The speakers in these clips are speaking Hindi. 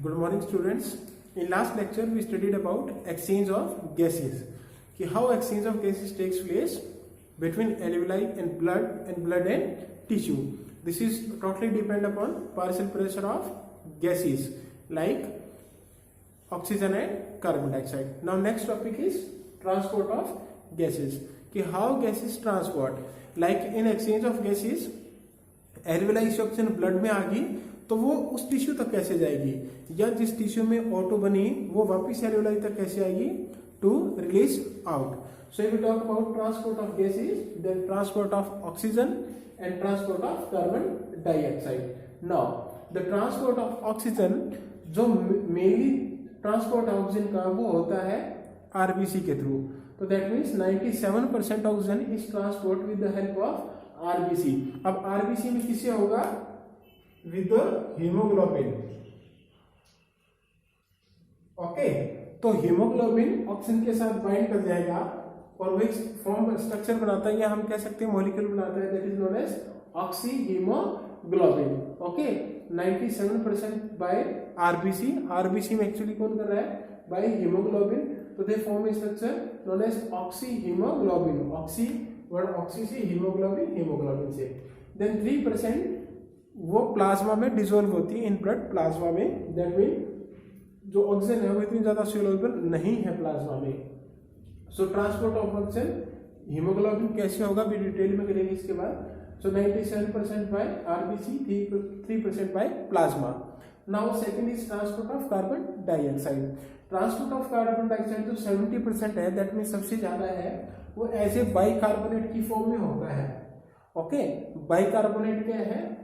Good morning, students. In last lecture, we studied about exchange of gases. कि how exchange of gases takes place between alveoli and blood and tissue. This is totally depend upon partial pressure of gases like oxygen and carbon dioxide. Now next topic is transport of gases. कि how gases transport. Like in exchange of gases, alveoli से ऑक्सीजन ब्लड में आ गई तो वो उस टिश्यू तक कैसे जाएगी, या जिस टिश्यू में O2 बनी वो वापिस एल्वेओलाई तक कैसे आएगी to release out. So if we talk about transport of gases, then transport of oxygen and transport of carbon dioxide. Now the transport of oxygen, जो मेनली ट्रांसपोर्ट ऑक्सीजन का वो होता है आरबीसी के थ्रू. तो that means 97% oxygen is transport with the help of RBC. अब आरबीसी में किससे होगा? With haemoglobin. ओके, तो हीमोग्लोबिन ऑक्सीजन के साथ बाइंड कर जाएगा और वो फॉर्म स्ट्रक्चर बनाता है, या हम कह सकते हैं मॉलिक्यूल बनाता है, that is known as oxy haemoglobin. Okay, 97% by RBC. RBC में एक्चुअली कौन कर रहा है? By haemoglobin. तो they form a structure known as oxy haemoglobin. Oxy word oxy से, हीमोग्लोबिन हीमोग्लोबिन से. देन 3% वो प्लाज्मा में डिसॉल्व होती है इन ब्लड प्लाज्मा में. दैट मीन जो ऑक्सीजन है वो इतनी ज्यादा सोल्यूबल नहीं है प्लाज्मा में. So transport of oxygen haemoglobin कैसे होगा भी डिटेल में करेंगे इसके बाद. So 97% by RBC, 3% by plasma. Now second is transport of carbon dioxide. Transport of carbon dioxide जो 70% है, दैट मीन सबसे ज्यादा है, वो एज ए बाइकार्बोनेट की फॉर्म में होता है. ओके, बाइकार्बोनेट क्या है?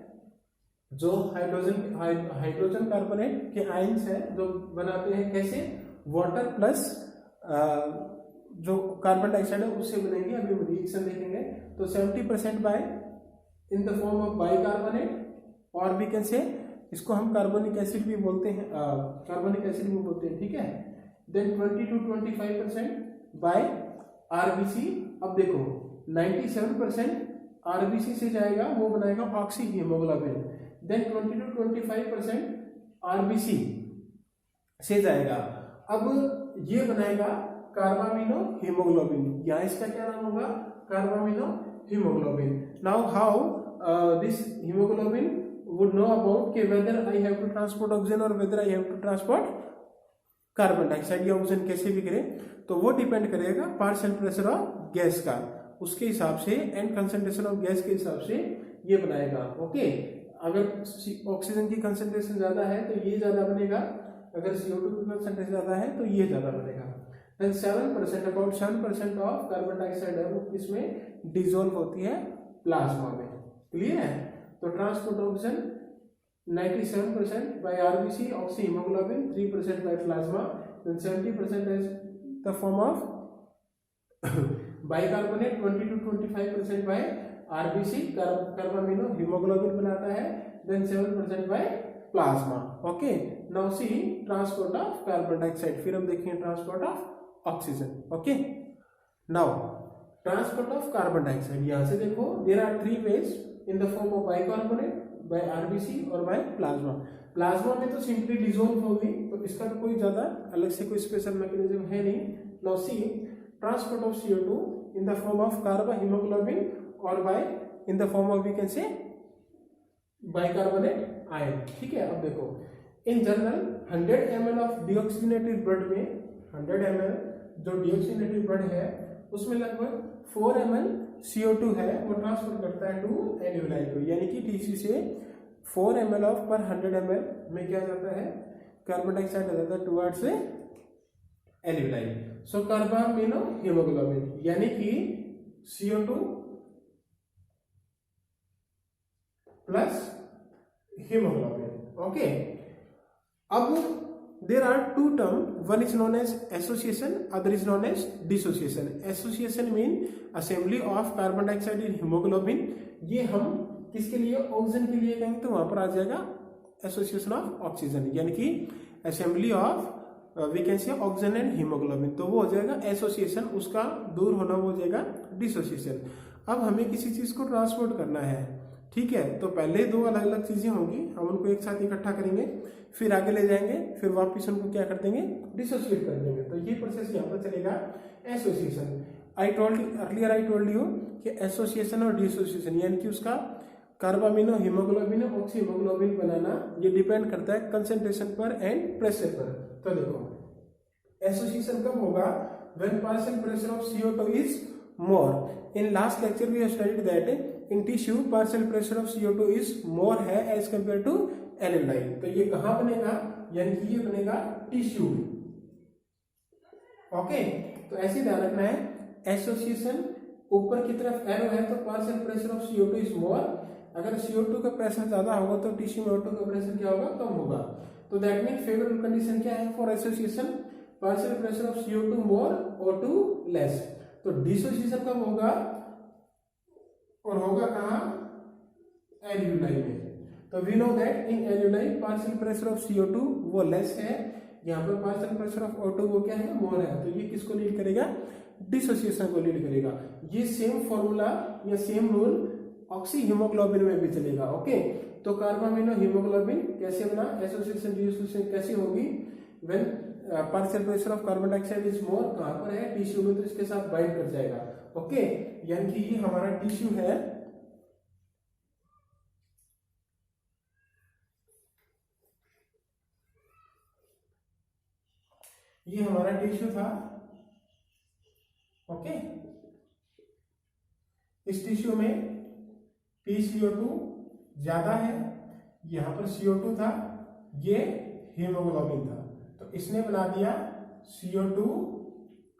जो हाइड्रोजन कार्बोनेट के आयंस है जो बनाते हैं कैसे? वाटर प्लस जो कार्बन डाइऑक्साइड है उससे बनेंगे. अभी हम रिएक्शन देखेंगे. तो 70% by in the form of bicarbonate, और भी कैसे इसको हम कार्बोनिक एसिड भी बोलते हैं, कार्बोनिक एसिड भी बोलते हैं. ठीक है. Then 20 to 25% by RBC. अब देखो 97% आरबीसी से जाएगा, वो बनाएगा oxy haemoglobin. Then 20 to 25% RBC से जाएगा. अब ये बनाएगा कार्बामिनो हीमोग्लोबिन. यहाँ इसका क्या नाम होगा? Carbamino haemoglobin. Now how this haemoglobin would know about कि whether I have to transport oxygen or whether I have to transport carbon dioxide या ऑक्सीजन कैसे भी करे, तो वो डिपेंड करेगा पार्शियल प्रेशर ऑफ गैस का, उसके हिसाब से एंड कंसंट्रेशन ऑफ गैस के हिसाब से ये बनाएगा. ओके, अगर ऑक्सीजन की कंसंट्रेशन ज्यादा है तो ये ज्यादा बनेगा, अगर CO2 की कंसंट्रेशन ज्यादा है तो ये ज्यादा बनेगा. Then 7%, about 7% of carbon dioxide है वो इसमें डिसॉल्व होती है प्लाज्मा में. क्लियर है? तो transport oxygen 97% by RBC, oxyhaemoglobin 3% by plasma, then 70% is the form of bicarbonate, 20 to 25% by RBC, carbaminohaemoglobin बनाता है, then 7% by plasma. Okay, now see transport of carbon dioxide. फिर हम देखेंगे transport of oxygen. Okay, now transport of carbon dioxide. यहां से देखो there are 3 ways in the form of bicarbonate, by RBC और बाय प्लाज्मा. प्लाज्मा में तो सिंपली डिसॉल्व होगी, तो इसका तो कोई ज्यादा अलग से कोई स्पेशल मैकेनिज्म है नहीं. Now see transport of CO2 in the form of carbon haemoglobin और by in the form of we can say bicarbonate ion. ठीक है. अब देखो in general 100 ml of deoxygenated blood में, 100 ml जो डीऑक्सीजनेटेड ब्लड है उसमें लगभग 4 ml CO2 है, वो ट्रांसफर करता है टू एल्वेओलाई को, यानी कि टिश्यू से 4 ml ऑफ पर 100 ml में क्या जाता है? कार्बन डाइऑक्साइड आ जाता है टुवर्ड्स एल्वेओलाई. सो कार्बामिनो हीमोग्लोबिन, यानी कि CO2 प्लस हीमोग्लोबिन. ओके, अब there are 2 terms, one is known as association, other is known as dissociation. Association mean assembly of carbon dioxide in hemoglobin. ये हम किसके लिए? ऑक्सीजन के लिए कहेंगे तो वहां पर आ जाएगा एसोसिएशन ऑफ ऑक्सीजन, यानी कि assembly of we can say oxygen and haemoglobin. तो वो हो जाएगा एसोसिएशन, उसका दूर होना वो हो जाएगा डिसोसिएशन. अब हमें किसी चीज को ट्रांसपोर्ट करना है, ठीक है, तो पहले दो अलग अलग चीजें होंगी, हम उनको एक साथ इकट्ठा करेंगे, फिर आगे ले जाएंगे, फिर वापिस उनको क्या कर देंगे, डिसोसिएट कर देंगे। तो ये प्रोसेस यहाँ पर चलेगा एसोसिएशन। आई टोल्ड यू कि एसोसिएशन और डिसोसिएशन यानी कि उसका कार्बामिनो हीमोग्लोबिन ऑक्सी हीमोग्लोबिन बनाना ये डिपेंड करता है कंसेंट्रेशन पर एंड प्रेशर पर। तो देखो एसोसिएशन कब होगा, when partial pressure of CO2 is more. In last lecture we have studied that in tissue partial pressure of CO2 is more है एज कंपेयर टू एल्यूमिनाइल। तो ये कहां बनेगा, यानी कि ये बनेगा टिश्यू में। ओके, तो ऐसे ध्यान रखना है, एसोसिएशन ऊपर की तरफ एरो है तो partial pressure of CO2 is मोर। अगर CO2 का प्रेशर ज्यादा होगा तो टिश्यू में O2 का प्रेशर क्या होगा, कम होगा। तो दैट मीन फेवरेबल कंडीशन क्या है for association, partial pressure of CO2 more O2 less. तो डिसोसिएशन कब होगा और होगा कहां, एल्यूमिनाइल में। तो वी नो दैट इन एल्यूमिनाइल पार्शियल प्रेशर ऑफ CO2 वो लेस है, यहाँ पर पार्शियल प्रेशर ऑफ O2 वो क्या है, मोर है। तो ये किसको लीड करेगा, डिसोसिएशन को लीड करेगा। ये सेम फॉर्मूला या सेम रूल ऑक्सी हीमोग्लोबिन में भी चलेगा। ओके, तो कार्बामिनो हीमोग्लोबिन कैसे बना, एसोसिएशन डिसोसिएशन कैसे होगी, when partial pressure of carbon dioxide is more, कहां पर है, टिश्यू में, तो इसके साथ बाइंड कर जाएगा। ओके, यानी कि ये हमारा टिश्यू है, ये हमारा टिश्यू था। ओके, इस टिश्यू में PCO2 ज्यादा है, यहां पर CO2 था, ये हीमोग्लोबिन था, तो इसने बना दिया CO2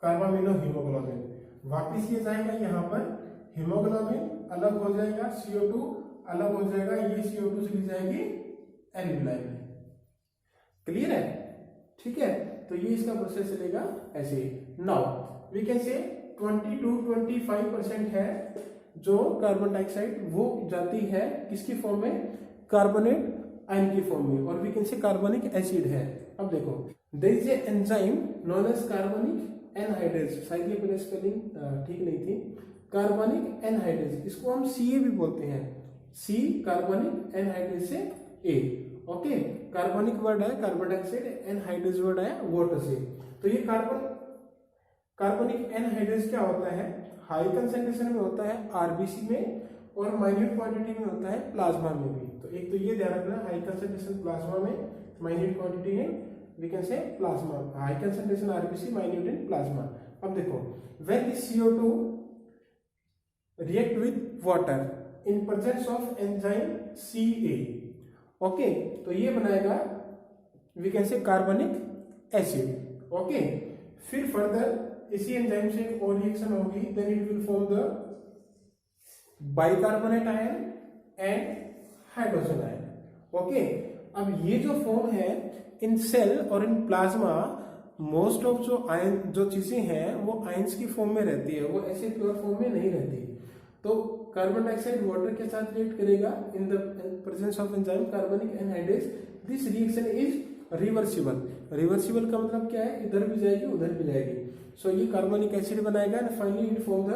कार्बामिनो हीमोग्लोबिन। वापिस ये जाएगा यहाँ पर, हीमोग्लोबिन अलग हो जाएगा, CO2 अलग हो जाएगा, ये CO2 चली जाएगी एल्यूमिनाइल में। क्लियर है, ठीक है, तो ये इसका प्रोसेस चलेगा ऐसे। नाउ वी कैन से 20 to 25% है जो कार्बन डाइऑक्साइड वो जाती है किसकी फॉर्म में, कार्बोनेट आयन की फॉर्म में, और we can say carbonic acid है। अब देखो there is a enzyme known as carbonic anhydrase, शायद ये पहले स्पेलिंग ठीक नहीं थी, कार्बोनिक एनहाइड्रेज, इसको हम CA भी बोलते हैं, C कार्बोनिक एनहाइड्रेज से A। ओके, कार्बोनिक वर्ड है कार्बन डाइऑक्साइड, एनहाइड्रेज वर्ड है वाटर से। तो ये कार्बोनिक एनहाइड्रेज क्या होता है, हाई कंसेंट्रेशन में होता है RBC में, और माइन्यूट क्वांटिटी में होता है प्लाज्मा में भी। तो एक तो ये ध्यान रखना, हाई कंसेंट्रेशन प्लाज्मा में, minute quantity in we can say plasma, high concentration RBC, minute in plasma. अब देखो when this CO2 react with water in presence of enzyme CA, okay, तो ये बनाएगा we can say carbonic acid. Okay, फिर फर्दर इसी एंजाइम से एक और रिएक्शन होगी, then it will form the bicarbonate ion and hydrogen ion. Okay, अब ये जो फॉर्म है इन सेल और इन प्लाज्मा, मोस्ट ऑफ जो आयन जो चीजें हैं वो आयंस की फॉर्म में रहती है, वो ऐसे प्योर फॉर्म में नहीं रहती। तो कार्बन डाइऑक्साइड वाटर के साथ रिएक्ट करेगा in the presence of enzyme carbonic anhydrase. This reaction is reversible. Reversible का मतलब क्या है, इधर भी जाएगी उधर भी जाएगी। सो ये कार्बनिक एसिड बनाएगा and finally it form the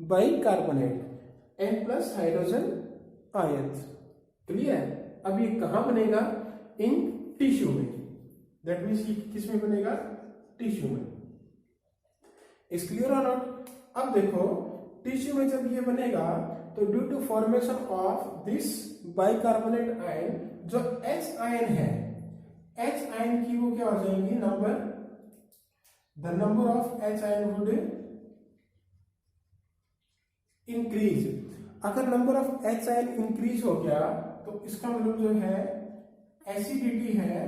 bicarbonate and plus hydrogen ions. Clear है, अब ये कहां बनेगा, इन टिश्यू में, दैट मीन्स ये किस में बनेगा, टिश्यू में। इज क्लियर और नॉट। अब देखो टिश्यू में जब ये बनेगा तो due to formation of this bicarbonate ion, जो H आयन है, H आयन की वो क्या हो जाएंगी, number, the number of H ion would increase. अगर number of H ion increase हो गया तो इसका मतलब जो है एसिडिटी है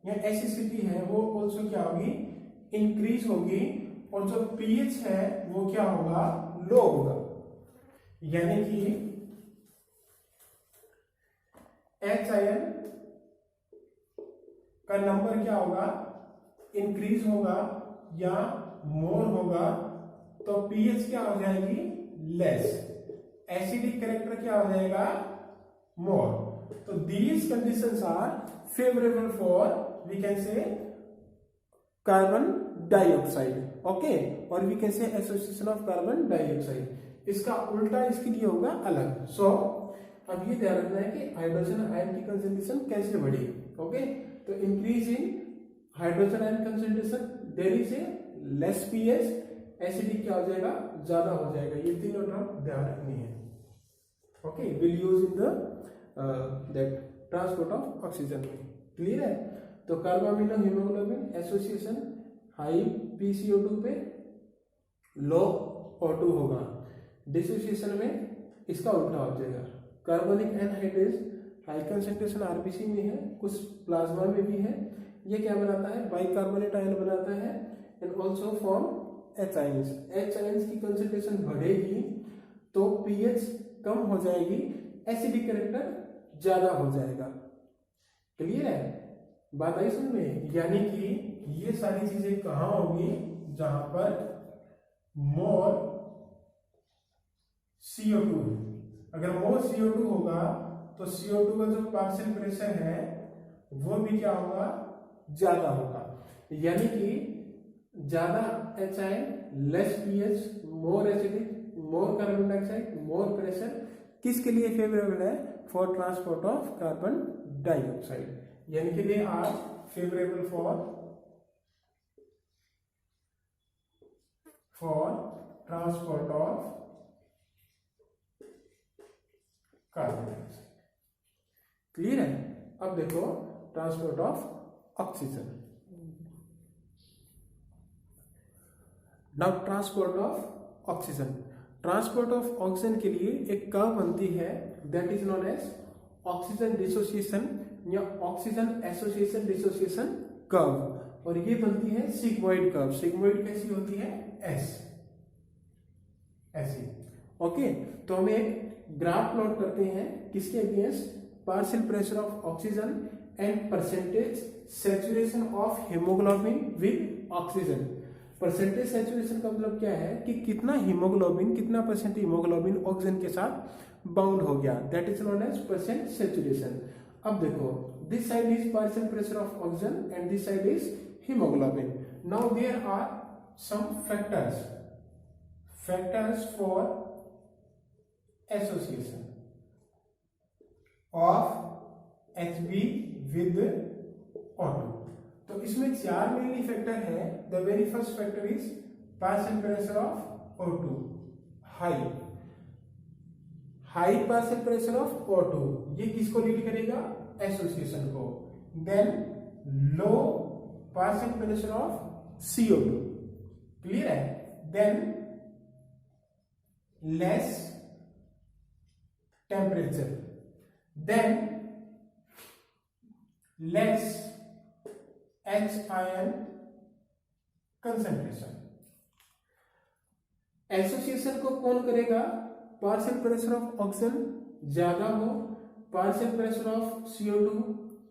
या एसिडिटी है वो ऑल्सो क्या होगी, इंक्रीज होगी, और जो pH है वो क्या होगा, लो होगा। यानी कि H आयन का नंबर क्या होगा, इंक्रीज होगा या मोर होगा, तो pH क्या हो जाएगी, लेस, एसिडिक कैरेक्टर क्या हो जाएगा, मोर। तो these conditions are favorable for we can say carbon dioxide, okay, और we can say association of carbon dioxide। इसका उल्टा इसके लिए होगा अलग। सो अब ये ध्यान रखना है कि हाइड्रोजन आयन की कंसंट्रेशन कैसे बढ़ी। ओके, तो increase in hydrogen ion concentration, there is a less pH, acidic क्या हो जाएगा, ज्यादा हो जाएगा। ये तीनों टर्म ध्यान रखनी है। Okay, will use in the that transport of oxygen में। क्लियर है? तो carbamino haemoglobin association high PCO2 पे, लो O2 होगा। डिसोसिएशन में इसका उल्टा हो जाएगा। Carbonic anhydrase high concentration RBC में है, कुछ प्लाज्मा में भी है। ये क्या बनाता है, बाइकार्बोनेट आयन बनाता है and also form H ions. H ions की कंसंट्रेशन बढ़ेगी तो pH कम हो जाएगी, एसिडिक कैरेक्टर ज्यादा हो जाएगा। क्लियर है? बात आई समझ में? यानी कि ये सारी चीजें कहां होगी, जहां पर मोर CO2 है। अगर मोर CO2 होगा तो CO2 का जो पार्शियल प्रेशर है वो भी क्या होगा, ज्यादा होगा। यानी कि ज्यादा H ion, less pH, more acidic, more carbon dioxide, more pressure, किसके लिए फेवरेबल है, for transport of carbon dioxide. यानी कि they are favourable for transport of carbon dioxide. Clear है? अब देखो transport of oxygen. Now transport of oxygen. Transport of oxygen के लिए एक कर्व बनती है, that is known as oxygen dissociation या ऑक्सीजन एसोसिएशन डिसोसिएशन कर्व, और ये बनती है सिग्मोइड कर्व। सिग्मोइड कैसी होती है, ऐसी। ओके, तो हम एक ग्राफ प्लॉट करते हैं, किसके against, partial pressure of oxygen and percentage saturation of haemoglobin with oxygen. Percentage saturation का मतलब क्या है कि कितना हीमोग्लोबिन, कितना परसेंट हीमोग्लोबिन ऑक्सीजन के साथ बाउंड हो गया, that is known as percent saturation. अब देखो, this side is partial pressure of oxygen and this side is haemoglobin. Now there are some factors for association of Hb with O2। तो इसमें 4 मेनली फैक्टर है। The very first factor is partial pressure of O2, high partial pressure of O2, ये किसको लीड करेगा, एसोसिएशन को। Then low partial pressure of CO2, clear है। Than less temperature, then less H ion concentration. Association को कौन करेगा, पार्शियल प्रेशर ऑफ ऑक्सीजन ज्यादा हो, पार्शियल प्रेशर ऑफ CO2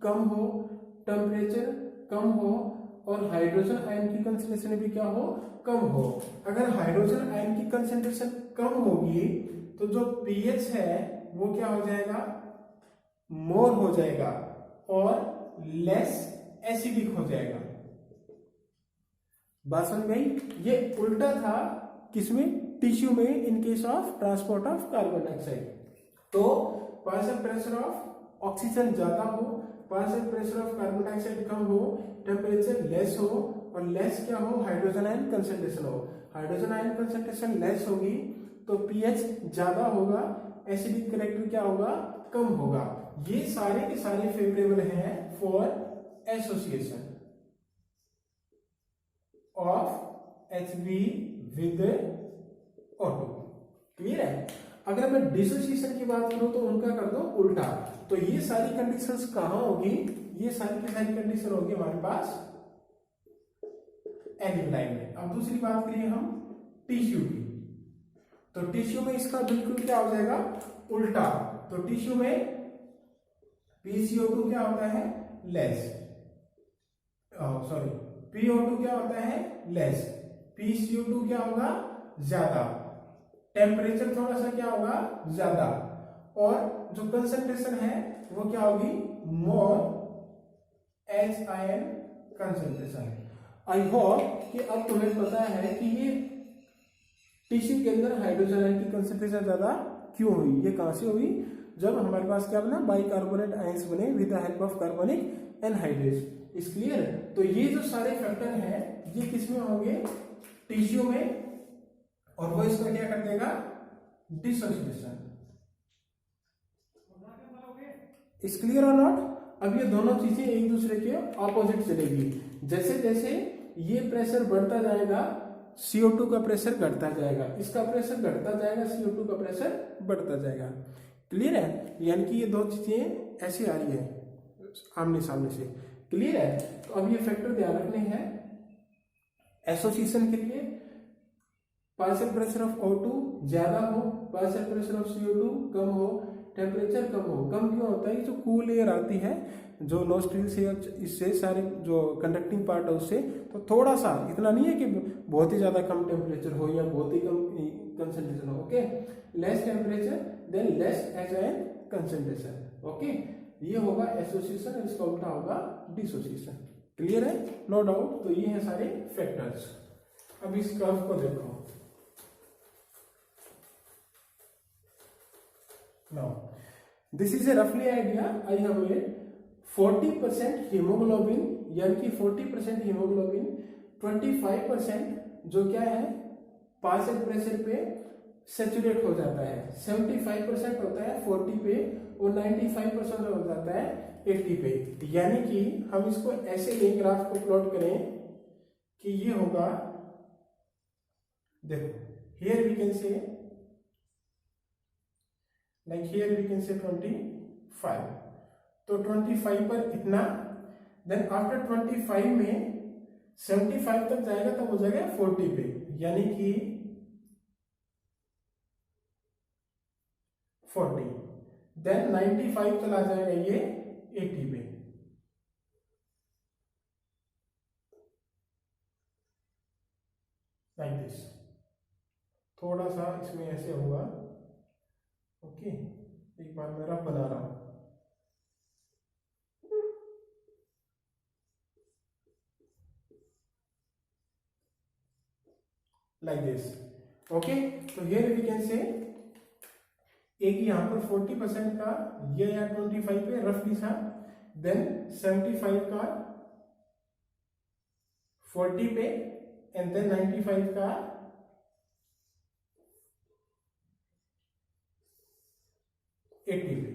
कम हो, टेम्परेचर कम हो, और हाइड्रोजन आयन की कंसंट्रेशन भी क्या हो, कम हो। अगर हाइड्रोजन आयन की कंसंट्रेशन कम होगी तो जो pH है वो क्या हो जाएगा, मोर हो जाएगा और लेस एसिडिक हो जाएगा। बात समझ गई? ये उल्टा था किसमें, टिश्यू में, in case of transport of carbon dioxide. तो पार्शियल प्रेशर ऑफ ऑक्सीजन ज्यादा हो, partial pressure of carbon dioxide कम हो, टेम्परेचर लेस हो, और लेस क्या हो, हाइड्रोजन आयन कंसंट्रेशन हो। हाइड्रोजन आयन कंसंट्रेशन लेस होगी तो pH ज्यादा होगा, एसिडिक कैरेक्टर क्या होगा, कम होगा। ये सारे के सारे फेवरेबल हैं for association of Hb with O2। Clear है? अगर मैं डिसोसिएशन की बात करूं तो उनका कर दो उल्टा। तो ये सारी कंडीशंस कहां होगी, ये सारी की सारी कंडीशन होगी हमारे पास एल्यूमिनाइन में। अब दूसरी बात करिए हम टिश्यू की, तो टिश्यू में इसका बिल्कुल क्या हो जाएगा, उल्टा। तो टिश्यू में PCO2 क्या होता है, लेस, सॉरी PO2 क्या होता है, लेस, PCO2 क्या होगा, ज्यादा, टेम्परेचर थोड़ा सा क्या होगा, ज्यादा, और जो कंसंट्रेशन है वो क्या होगी, मोर H ion concentration. I hope कि अब तुम्हें पता है कि ये टिश्यू के अंदर हाइड्रोजन आयन की कंसंट्रेशन ज्यादा क्यों हुई, ये कहां से हुई, जब हमारे पास क्या बना, बाइकार्बोनेट आयंस बने with the help of carbonic anhydrase. Is clear? तो ये जो सारे फैक्टर हैं ये किस में होंगे, टिश्यू में, और वो इसका क्या कर देगा, डिसोसिएशन। इज क्लियर और नॉट? अब ये दोनों चीजें एक दूसरे के ऑपोजिट चलेगी। जैसे जैसे ये प्रेशर बढ़ता जाएगा CO2 का प्रेशर घटता जाएगा, इसका प्रेशर घटता जाएगा, CO2 का प्रेशर बढ़ता जाएगा। क्लियर है? यानी कि ये दो चीजें ऐसी आ रही है आमने सामने से। क्लियर है? तो अब ये फैक्टर ध्यान रखने हैं एसोसिएशन के लिए। पार्शियल प्रेशर ऑफ O2 ज्यादा हो, पार्शियल प्रेशर ऑफ CO2 कम हो, टेम्परेचर कम हो। कम क्यों होता है? जो कूल एयर आती है जो नोस्ट्रिल से, इससे सारे जो कंडक्टिंग पार्ट है उससे, तो थोड़ा सा, इतना नहीं है कि बहुत ही ज्यादा कम टेम्परेचर हो या बहुत ही कम कंसंट्रेशन हो। Okay, less temperature then less एजाइल कंसंट्रेशन। ओके, ये होगा एसोसिएशन, इसका उल्टा होगा डिसोसिएशन। क्लियर है? No doubt. तो ये है सारे फैक्टर्स। अब इस कर्व को देखो। Now, this is a roughly idea I have made. 40% haemoglobin, यानी कि 40% हीमोग्लोबिन, 25% जो क्या है पार्शियल प्रेशर पे सेचुरेट हो जाता है, 75% होता है 40 पे, और 95% हो जाता है 80 पे। यानी कि हम इसको ऐसे एक ग्राफ को प्लॉट करें कि ये होगा, देखो here we can say, like here we can say 25, तो 25 पर इतना, देन आफ्टर 25 में 75 तक जाएगा तब हो जाएगा 40 पे, यानी कि 40, देन 95 चला जाएगा ये 80 पे। लाइक दिस, थोड़ा सा इसमें ऐसे होगा। ओके, एक बार मैं रफ बना रहा हूं, लाइक दिस। ओके, तो हियर वी कैन से, एक यहां पर 40% का ये या 25 पे रफली था, देन 75 का 40 पे, एंड देन 95 का 80 पे,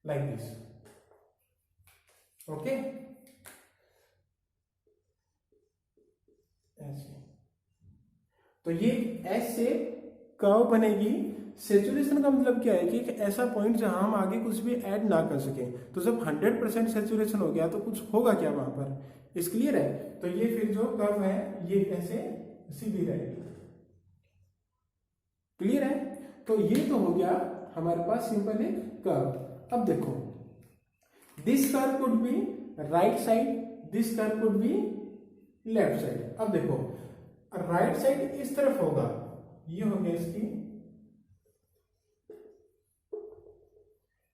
लाइक दिस। ओके, ऐसे, तो ये ऐसे कर्व बनेगी। सेचुरेशन का मतलब क्या है कि एक ऐसा पॉइंट जहां हम आगे कुछ भी ऐड ना कर सके। तो जब 100% सेचुरेशन हो गया तो कुछ होगा क्या वहां पर? इस क्लियर है? तो ये फिर जो कर्व है ये ऐसे सीधी रहेगी। क्लियर है? तो ये तो हो गया हमारे पास सिंपल एक कर्व। अब देखो, this curve could be right side, this curve could be left side. अब देखो, राइट साइड इस तरफ होगा, ये हो गया इसकी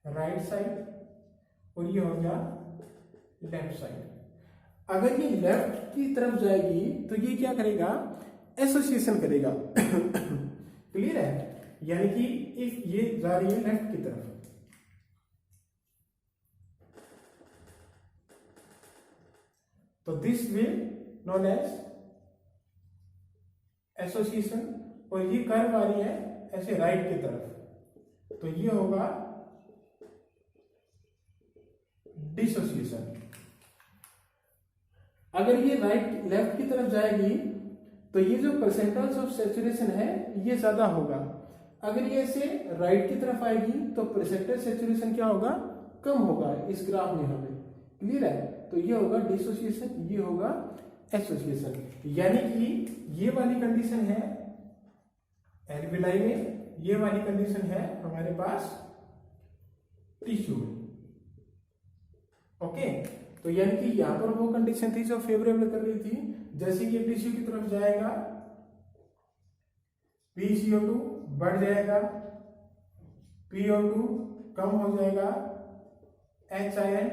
राइट साइड, और ये हो गया लेफ्ट साइड। अगर ये लेफ्ट की तरफ जाएगी तो ये क्या करेगा? एसोसिएशन करेगा। क्लियर है? यानी कि इफ ये जा रही है लेफ्ट की तरफ, तो this will known as association, और ये कर्व आ रही है ऐसे राइट की तरफ, तो ये होगा डिसोसिएशन। अगर ये राइट लेफ्ट की तरफ जाएगी तो ये जो परसेंटेज ऑफ सैचुरेशन है ये ज्यादा होगा। अगर ये ऐसे राइट की तरफ आएगी तो परसेंटेज सैचुरेशन क्या होगा? कम होगा इस ग्राफ में हमें। क्लियर है? तो ये होगा डिसोसिएशन, ये होगा एसोसिएशन। यानी कि ये वाली कंडीशन है एल्विलाई में, ये वाली कंडीशन है हमारे पास टिश्यू में। ओके, तो यानी कि यहां पर वो कंडीशन थी जो फेवरेबल कर रही थी। जैसे कि टिश्यू की तरफ जाएगा PCO2 बढ़ जाएगा, PO2 कम हो जाएगा, HIN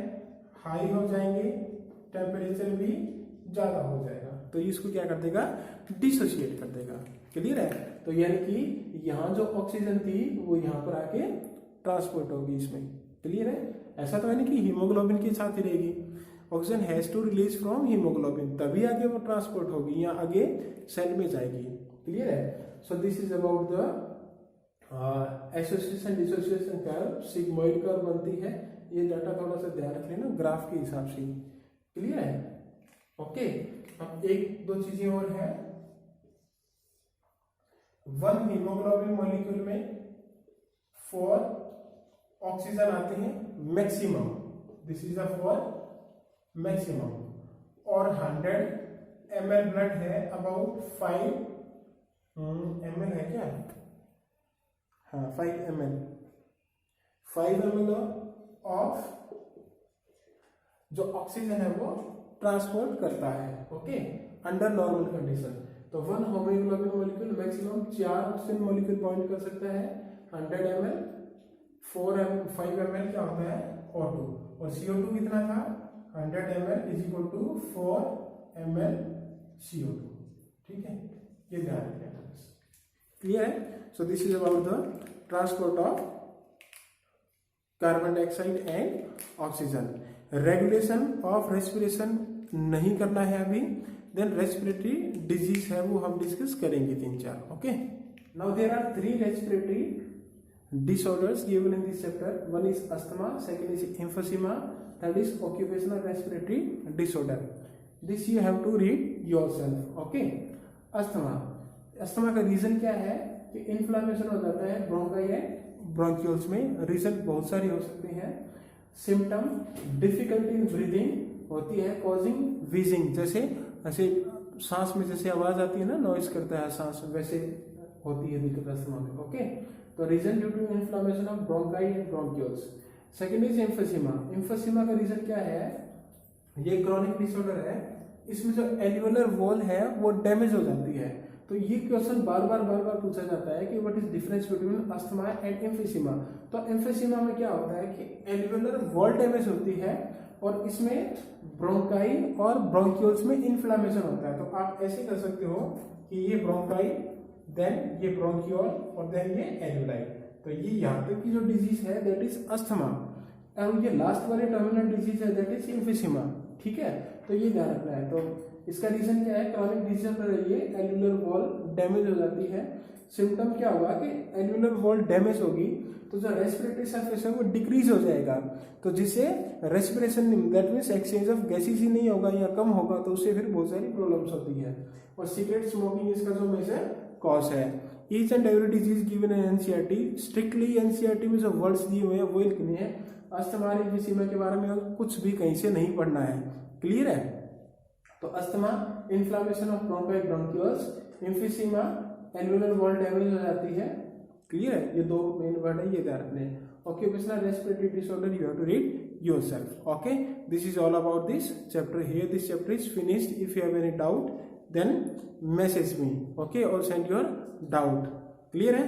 हाई हो जाएंगे, टेम्परेचर भी ज्यादा हो जाएगा, तो इसको क्या कर देगा? डिसोसिएट कर देगा। क्लियर है? तो यानी कि यहाँ जो ऑक्सीजन थी वो यहाँ पर आके ट्रांसपोर्ट होगी इसमें। क्लियर है? ऐसा तो है नहीं कि हीमोग्लोबिन के साथ ही रहेगी, oxygen has to release from haemoglobin, तभी आगे वो ट्रांसपोर्ट होगी या आगे सेल में जाएगी। क्लियर है? So this is about the association dissociation curve, sigmoid curve बनती है। ये डाटा थोड़ा सा ध्यान रख लेना ग्राफ के हिसाब से। क्लियर है? ओके, अब एक दो चीजें और है। वन हीमोग्लोबिन मॉलिक्यूल में 4 ऑक्सीजन आते हैं maximum, this is for maximum, और 100 ml ब्लड है, अबाउट 5 ml है क्या? हाँ 5 ml ऑफ जो ऑक्सीजन है वो ट्रांसपोर्ट करता है। Okay, under normal condition. तो 1 haemoglobin molecule maximum 4 oxygen molecule bound कर सकता है। 100 ml, 5 ml क्या होता है? O2, और CO2 कितना था? 100 ml is equal to 4 ml CO2। ठीक है, ये ध्यान रखिएगा। क्लियर है? So this is about the transport of carbon dioxide and oxygen. Regulation of respiration नहीं करना है अभी, देन रेस्पिरेटरी डिजीज है वो हम डिस्कस करेंगे 3-4। Okay, now there are 3 respiratory disorders given in this chapter. One is asthma, second is emphysema, third is occupational respiratory disorder. This you have to read yourself. Okay, asthma का रीजन क्या है कि इन्फ्लामेशन हो जाता है ब्रोंकाई एंड ब्रोंक्यूल्स में। रीजन बहुत सारे हो सकते हैं। सिम्टम डिफिकल्टी इन ब्रीदिंग होती है, कॉजिंग व्हीजिंग, जैसे ऐसे सांस में जैसे आवाज आती है ना, नॉइज करता है सांस, वैसे होती है दिक्कत अस्थमा में। ओके, तो reason due to inflammation of bronchi and bronchioles. Second is emphysema. Emphysema का रीजन क्या है? ये क्रॉनिक डिसऑर्डर है, इसमें जो एल्वियोलर वॉल है वो डैमेज हो जाती है। तो ये क्वेश्चन बार बार पूछा जाता है कि what is difference between asthma and emphysema. तो एम्फीसिमा में क्या होता है कि एल्वियोलर वॉल डैमेज होती है और इसमें ब्रोंकाई और ब्रोंक्यूल्स में इन्फ्लामेशन होता है। तो आप ऐसे कर सकते हो कि ये ब्रोंकाई, देन ये ब्रोंक्यूल और देन ये एल्वियोलाई। तो ये यहाँ तक की जो डिजीज है दैट इज अस्थमा, और ये लास्ट वाले टर्मिनल डिजीज है दैट इज एम्फीसिमा। ठीक है, तो ये ध्यान रखना है। तो इसका रीजन क्या है? क्रॉनिक डिसऑर्डर है ये, एल्वियोलर वॉल डैमेज हो जाती है। सिम्टम क्या होगा कि एल्वियोलर वॉल डैमेज होगी तो जो रेस्पिरेटरी सरफेस है वो डिक्रीज हो जाएगा, तो जिससे respiration that means exchange of gases ही नहीं होगा या कम होगा, तो उससे फिर बहुत सारी प्रॉब्लम्स होती है। और सिगरेट स्मोकिंग इसका जो मेजर कॉज है। Each and every disease given in NCERT, strictly NCERT में जो वर्ड्स दिए हुए हैं वो लिखने हैं। अस्थमा एम्फीसिमा के बारे में कुछ भी कहीं से नहीं पढ़ना है। क्लियर है? तो asthma inflammation of bronchi bronchioles, emphysema alveolar wall damage हो जाती है। क्लियर है? ये 2 मेन वर्ड है, ये ध्यान रखने। Occupational respiratory disorder you have to read yourself. Okay, this is all about this chapter here. This chapter is finished. If you have any doubt then message me, okay, or send your doubt. Clear है?